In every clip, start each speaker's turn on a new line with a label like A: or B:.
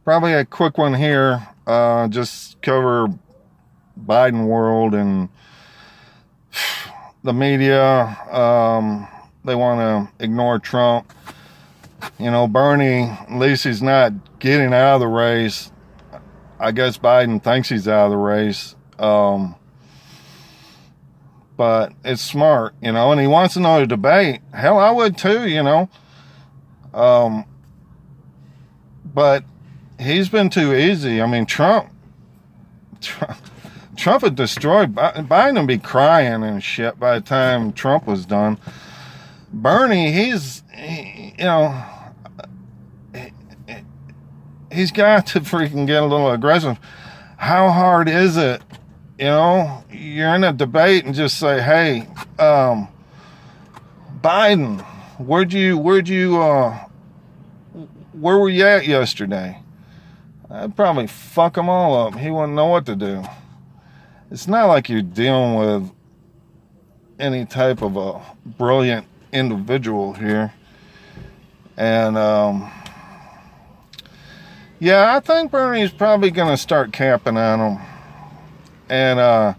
A: Probably a quick one here. Just cover Biden world and the media. They want to ignore Trump. You know, Bernie, at least he's not getting out of the race. I guess Biden thinks he's out of the race. But it's smart, you know, and he wants another debate. Hell, I would too, you know. But he's been too easy. I mean, Trump had destroyed Biden would be crying and shit by the time Trump was done. Bernie, he's got to freaking get a little aggressive. How hard is it? You know, you're in a debate and just say, hey, Biden, where were you at yesterday? I'd probably fuck him all up. He wouldn't know what to do. It's not like you're dealing with any type of a brilliant individual here. And, yeah, I think Bernie's probably going to start capping on him. And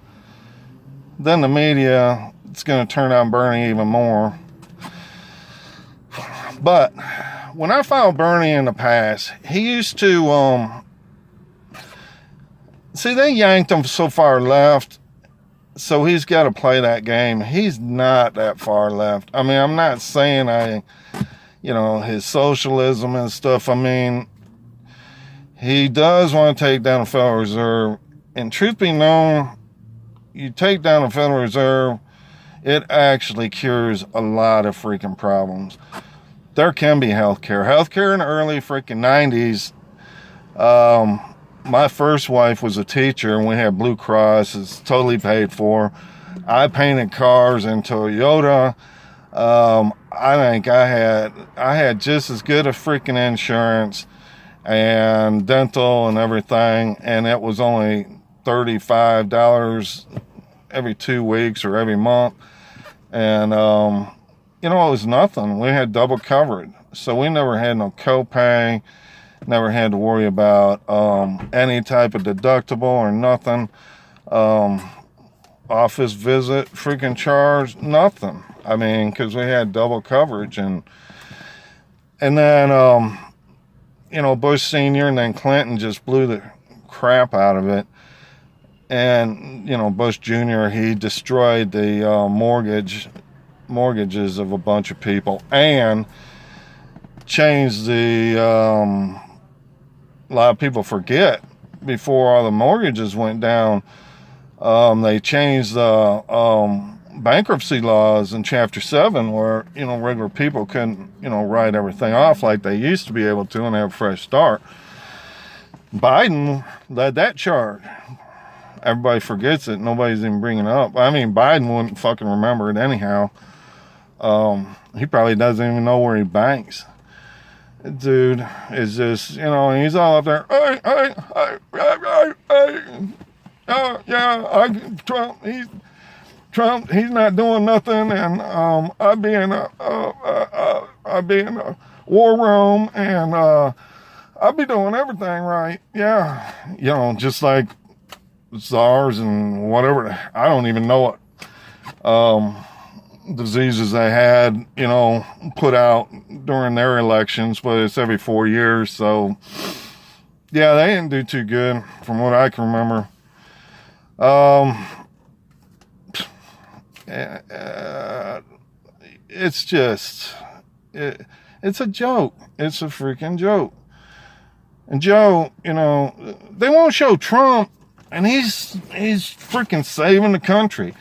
A: then the media, it's going to turn on Bernie even more. But when I followed Bernie in the past, he used to, see, they yanked him so far left, so he's got to play that game. He's not that far left. I mean, I'm not saying his socialism and stuff. I mean, he does want to take down the Federal Reserve. And truth be known, you take down the Federal Reserve, it actually cures a lot of freaking problems. There can be healthcare. Healthcare in the early freaking 90s. My first wife was a teacher and we had Blue Cross. It's totally paid for. I painted cars in Toyota. I think I had just as good a freaking insurance and dental and everything, and it was only $35 every 2 weeks or every month. And it was nothing. We had double covered, so we never had no copay, never had to worry about any type of deductible or nothing. Office visit, freaking charge, nothing. I mean, because we had double coverage. And then Bush Senior and then Clinton just blew the crap out of it. And Bush Jr., he destroyed the mortgages of a bunch of people and changed the a lot of people forget, before all the mortgages went down, they changed the bankruptcy laws in Chapter 7 where regular people couldn't write everything off like they used to be able to and have a fresh start. Biden led that charge. Everybody forgets it. Nobody's even bringing it up. I mean, Biden wouldn't fucking remember it anyhow. He probably doesn't even know where he banks. Dude is just, he's all up there. Trump, he's not doing nothing, and I be in a war room, and I be doing everything right. Yeah, just like SARS and whatever. I don't even know what diseases they had, put out during their elections, but it's every 4 years. So, yeah, they didn't do too good from what I can remember. It's just, it's a joke. It's a freaking joke. And Joe, they won't show Trump, and he's freaking saving the country.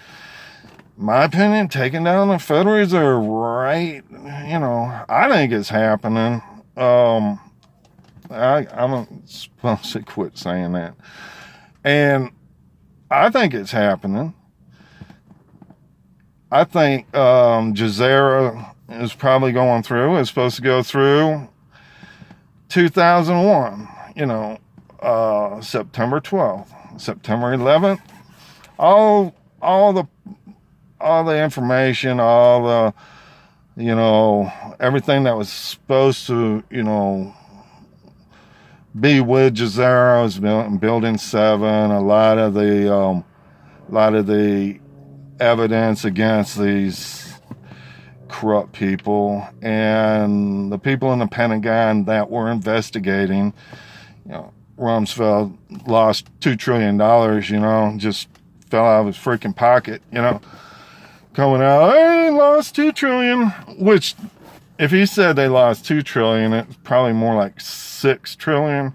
A: My opinion, taking down the Federal Reserve, right? I think it's happening. I'm supposed to quit saying that. And I think it's happening. I think Jazera is probably going through. It's supposed to go through 2001, September 12th, September 11th. All the information, all the, everything that was supposed to, be with Jazeera's Building 7. A lot of the evidence against these corrupt people and the people in the Pentagon that were investigating. Rumsfeld lost $2 trillion, just fell out of his freaking pocket, coming out, hey, lost $2 trillion, which if he said they lost $2 trillion, it's probably more like $6 trillion.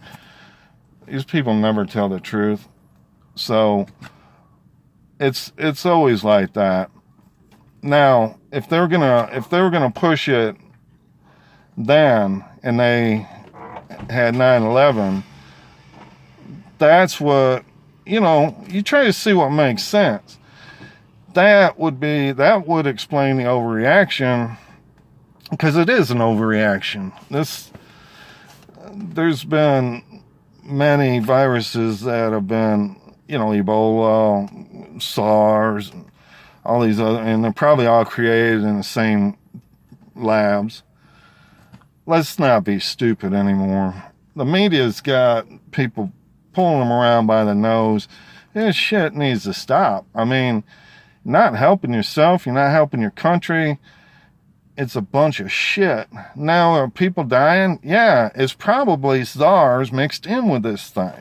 A: These people never tell the truth. So it's always like that. Now, if they were gonna push it then, and they had 9/11, that's what, you try to see what makes sense. That would explain the overreaction, because it is an overreaction. There's been many viruses that have been, Ebola, SARS, all these other, and they're probably all created in the same labs. Let's not be stupid anymore. The media's got people pulling them around by the nose. This shit needs to stop. I mean, not helping yourself, you're not helping your country. It's a bunch of shit. Now, are people dying? Yeah, it's probably SARS mixed in with this thing.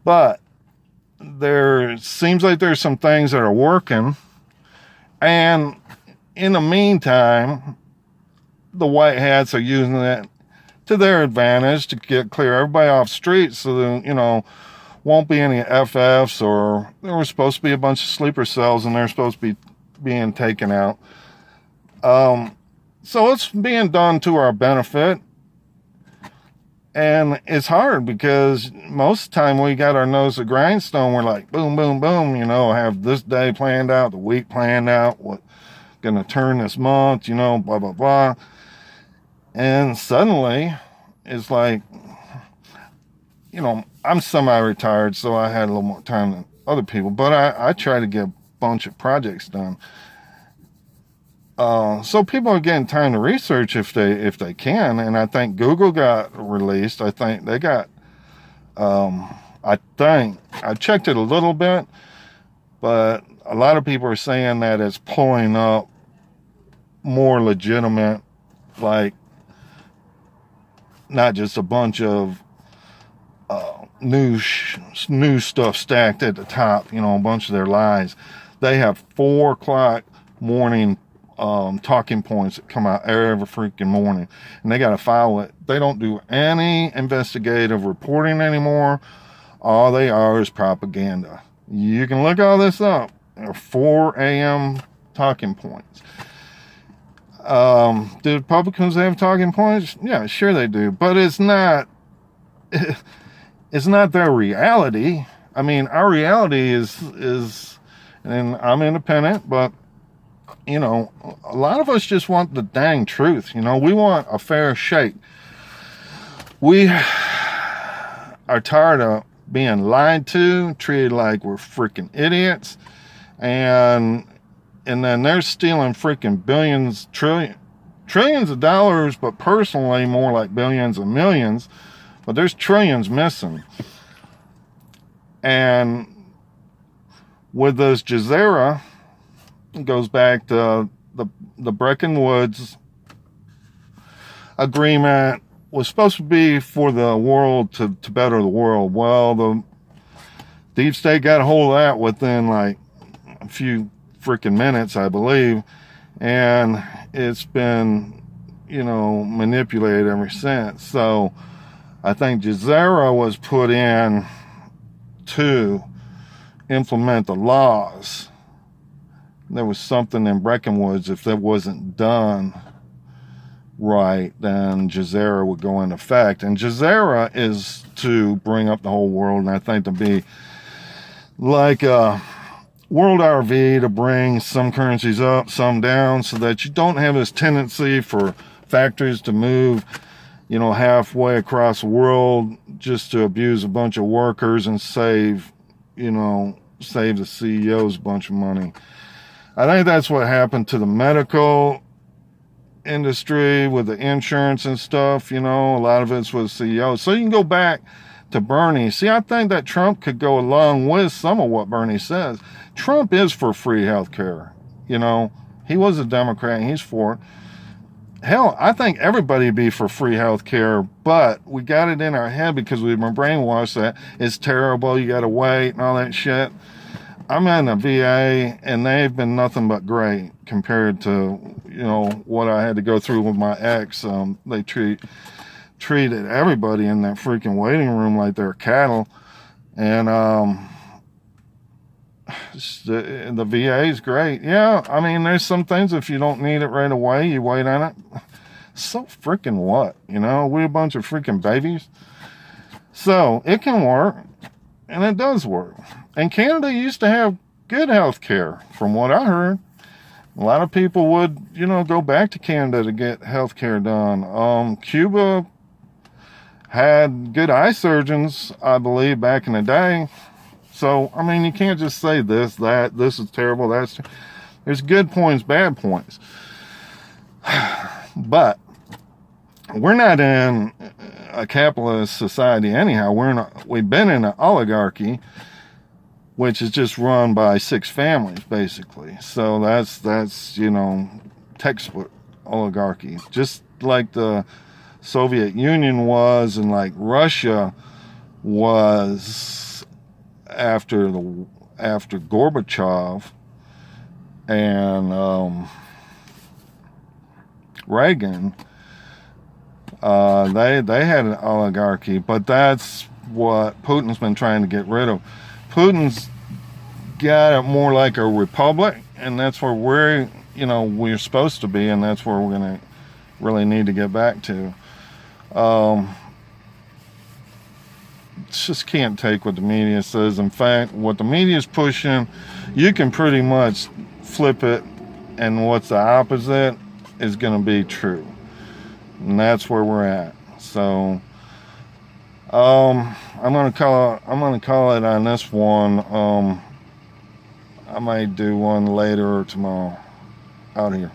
A: But there seems like there's some things that are working. And in the meantime, the white hats are using it to their advantage to clear everybody off streets so that, won't be any FFs, or there were supposed to be a bunch of sleeper cells and they're supposed to be being taken out. So it's being done to our benefit. And it's hard because most of the time we got our nose to grindstone. We're like, boom, boom, boom, have this day planned out, the week planned out, what going to turn this month, blah, blah, blah. And suddenly it's like, I'm semi-retired, so I had a little more time than other people, but I try to get a bunch of projects done. So people are getting time to research if they can, and I think Google got released. I think they got, I checked it a little bit, but a lot of people are saying that it's pulling up more legitimate, like not just a bunch of new stuff stacked at the top, a bunch of their lies. They have 4 o'clock morning talking points that come out every freaking morning, and they got to file it. They don't do any investigative reporting anymore. All they are is propaganda. You can look all this up. There are 4 a.m. talking points. Do Republicans have talking points? Yeah, sure they do, but it's not their reality. I mean, our reality is, and I'm independent, but a lot of us just want the dang truth. We want a fair shake. We are tired of being lied to, treated like we're freaking idiots, and then they're stealing freaking trillions of dollars, but personally more like billions and millions, but there's trillions missing. And with this Jazeera, it goes back to the Bretton Woods agreement was supposed to be for the world to better the world. Well, the deep state got a hold of that within like a few freaking minutes, I believe, and it's been, manipulated ever since. So I think Jazeera was put in to implement the laws. There was something in Bretton Woods, if that wasn't done right, then Jazeera would go into effect. And Jazeera is to bring up the whole world, and I think to be like a world RV, to bring some currencies up, some down, so that you don't have this tendency for factories to move, halfway across the world just to abuse a bunch of workers and save the CEOs a bunch of money. I think that's what happened to the medical industry with the insurance and stuff, a lot of it's with CEOs. So you can go back to Bernie. See, I think that Trump could go along with some of what Bernie says. Trump is for free health care. He was a Democrat and he's for it. Hell, I think everybody be for free health care, but we got it in our head because we've been brainwashed that it's terrible, you got to wait and all that shit. I'm in a VA and they've been nothing but great compared to, what I had to go through with my ex. They treated everybody in that freaking waiting room like they're cattle. And the VA is great. Yeah, I mean, there's some things, if you don't need it right away, you wait on it. So freaking what? We're a bunch of freaking babies. So it can work, and it does work. And Canada used to have good health care, from what I heard. A lot of people would, go back to Canada to get health care done. Cuba had good eye surgeons, I believe, back in the day. So, I mean, you can't just say this is terrible, there's good points, bad points. But we're not in a capitalist society anyhow. We've been in an oligarchy, which is just run by 6 families, basically. So that's textbook oligarchy. Just like the Soviet Union was, and like Russia was after Gorbachev and Reagan. They had an oligarchy, but that's what Putin's been trying to get rid of. Putin's got it more like a republic, and that's where we're supposed to be, and that's where we're going to really need to get back to. Just can't take what the media says. In fact, what the media is pushing, you can pretty much flip it, and what's the opposite is going to be true. And that's where we're at. So I'm gonna call it on this one. I might do one later or tomorrow. Out here.